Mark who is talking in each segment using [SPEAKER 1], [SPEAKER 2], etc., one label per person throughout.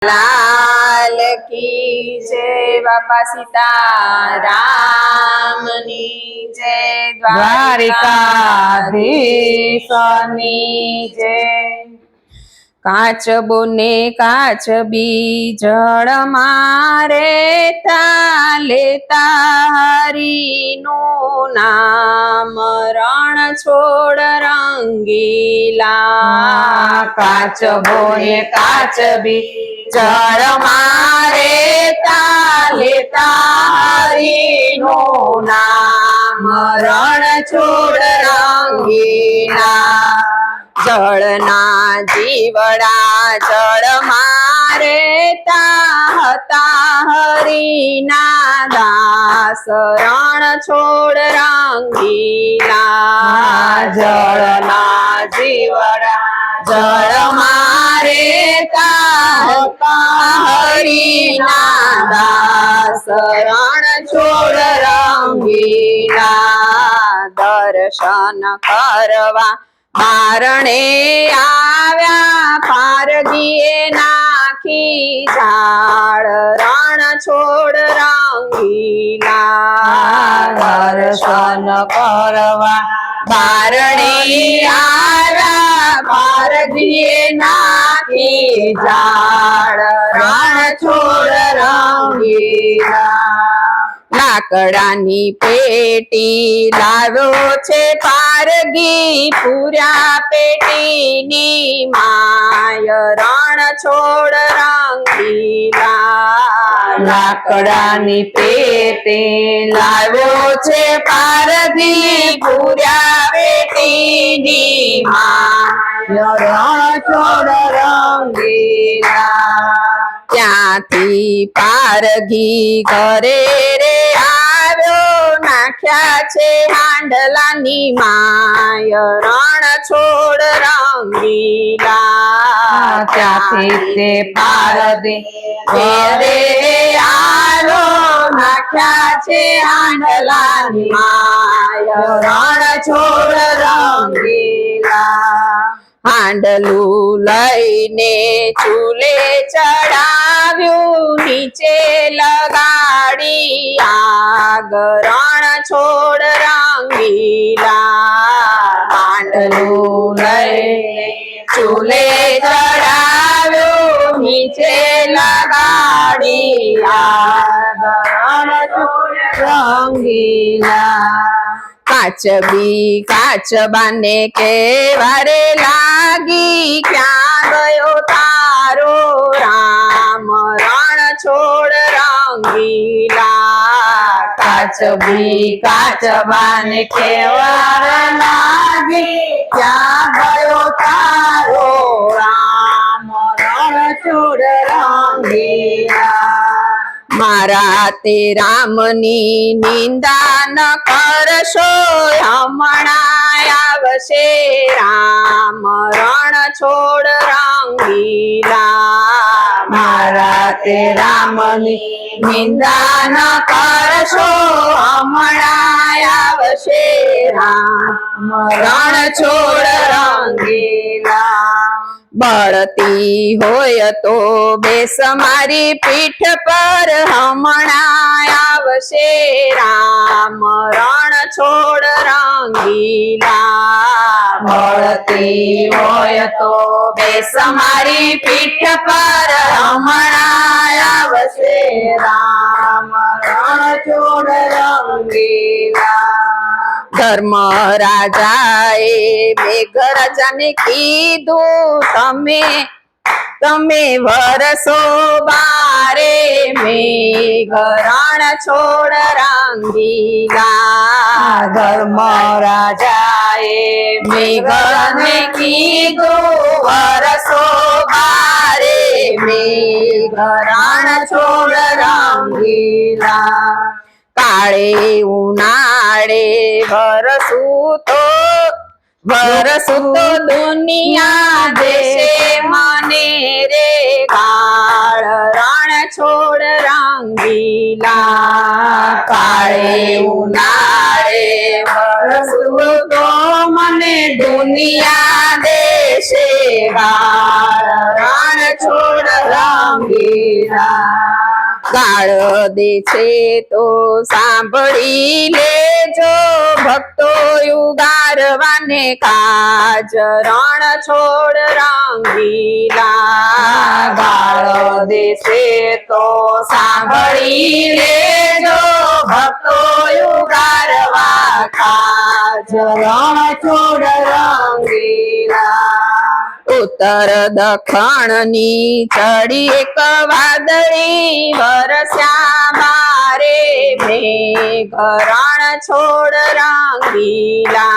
[SPEAKER 1] लाल की जय बापा सीतारामनी जय द्वारिकाधीशनी जय। काचबो ने काचबी जळ मारे लेता हरिनो नाम रण छोड़ रंगीला।
[SPEAKER 2] काचबो ने काचबी जळ मारे लेता हरिनो नाम रण छोड़ रंगीला।
[SPEAKER 1] जळना जीवड़ा जळ मारे हता हरिना दास रण छोड़ रंगीला।
[SPEAKER 2] जळना जीवड़ा जळ मारे हता हरिना दास रण छोड़ रंगीला।
[SPEAKER 1] दर्शन करवा बारणे आव्या पारगीए नाखी झाड़ रण छोड़ रंगीला।
[SPEAKER 2] दर्शन करवा बारणे आव्या पारगीए नाखी झाड़ रण छोड़ रंगीला।
[SPEAKER 1] लाकडानी पेटी लाव्यो छे पारगी पूर्या पेटीनी माय रण छोड़ रंगीला।
[SPEAKER 2] लाकडानी पेटी लाव्यो छे पारगी पूर्या पेटीनी माय रण छोड़ रंगीला।
[SPEAKER 1] त्याथी पारगी घरे रे આવ્યો નાખ્યા છે હાંડલાની માય રણ છોડ રંગીલા।
[SPEAKER 2] ત્યાંથી તે પારદી ઘરે આવ્યો નાખ્યા છે હાંડલાની માય રણ છોડ રંગીલા।
[SPEAKER 1] હાંડલું લઈને ચૂલે ચડાવ્યું નીચે લગાડી આગ રણ છોડ રંગીલા।
[SPEAKER 2] હાંડલું લઈને ચૂલે ચડાવ્યું નીચે લગાડી આગ રણ છોડ રંગીલા।
[SPEAKER 1] કાચબી કાચબાને કેવારે લાગી ક્યાં ગયો તારો રામ રણ છોડ રંગીલા।
[SPEAKER 2] કાચબી કાચબાને કેવાર લાગી ક્યાં ગયો તારો રામ રણ છોડ રંગીલા।
[SPEAKER 1] મારા તે રામની નિંદા ન કરશો હમણાં આવશે રામ રણ છોડ રંગીલા।
[SPEAKER 2] મારા તે રામની નિંદા ન કરશો હમણાં આવશે રામ રણ છોડ રંગીલા।
[SPEAKER 1] બળતી હોય તો બેસ મારી પીઠ પર હમણાં આવશે રામ રણ છોડ રંગીલા।
[SPEAKER 2] બળતી હોય તો બેસ મારી પીઠ પર હમણાં આવશે રામ રણ છોડ રંગીલા।
[SPEAKER 1] ધર્મ રાજાએ મેઘરાજાને કીધું તમે વરસો બારે મેઘ રણ છોડ રંગીલા।
[SPEAKER 2] ધર્મ રાજાએ મેઘને કીધું વરસો બારે મેઘ રણ છોડ રંગીલા।
[SPEAKER 1] કાળે ઉનાળે વરસું તો દુનિયા દેશે મને રે કાળ રણ છોડ રંગીલા।
[SPEAKER 2] કાળે ઉનાળે વરસું તો મને દુનિયા દેશે કાળ રણ છોડ રંગીલા
[SPEAKER 1] ગાળ દે છે તો સાંભળી લેજો ભક્તો યુગારવાને કાજ રણ છોડ રંગીલા
[SPEAKER 2] ગાળ દેશે તો સાંભળી લેજો ભક્તો યુગારવા કાજ રણ છોડ રંગીલા
[SPEAKER 1] ઉત્તર દખણની ચડી એક વાદળી વરસ્યા મારે મેઘ રણ છોડ રંગીલા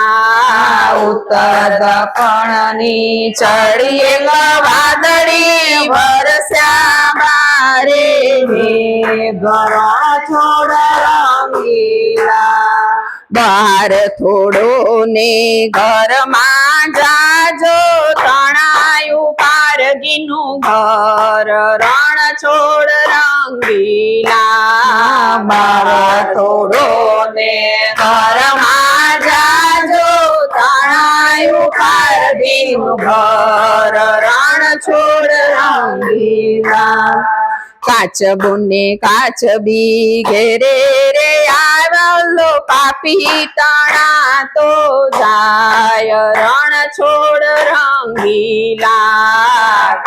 [SPEAKER 2] ઉત્તર દખણની
[SPEAKER 1] ચડી એક વાદળી વરસ્યા મારે
[SPEAKER 2] રણ છોડ રંગીલા
[SPEAKER 1] બહાર થોડો ને ઘરમાં જાજો તણાયું પારગીનું ઘર રણ છોડ રંગીલા
[SPEAKER 2] બાર થોડો ને
[SPEAKER 1] ઘરમાં જાજો તણાયું પારગીનું ઘર રણ છોડ રંગીલા કાચબુને કાચબી ઘેરે રે આવેલો પાપી તણા તો જાય રણ છોડ રંગીલા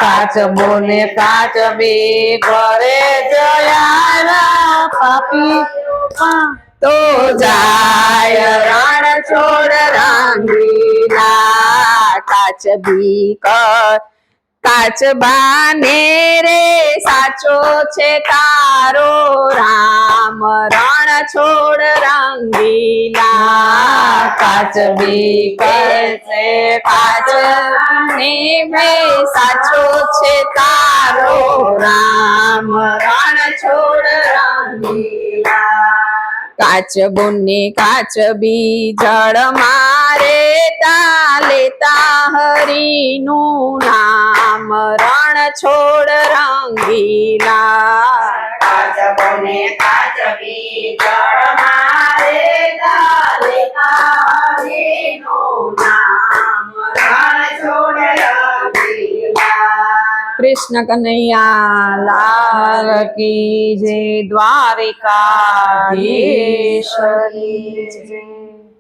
[SPEAKER 2] કાચબો ને કાચબી ઘરે જયા પાપી
[SPEAKER 1] તો જાય રણ છોડ રંગીલા કાચબી કાચબાને રે સાચો છે તારો રામ રણ છોડ રંગીલા
[SPEAKER 2] કાચબી કહે છે
[SPEAKER 1] કાચબાને રે સાચો છે તારો રામ રણ છોડ રંગીલા કાચબુને કાચબી જળ મારે લેતા હરીનું નામ રણ છોડ રંગીલા
[SPEAKER 2] કાચબો ને કાચબી જળ મારે લેતા હરીનું નામ રણ છોડ રંગીલા
[SPEAKER 1] કૃષ્ણ કનૈયા લાલ
[SPEAKER 2] કી જય દ્વારિકાધીશ્વરી જય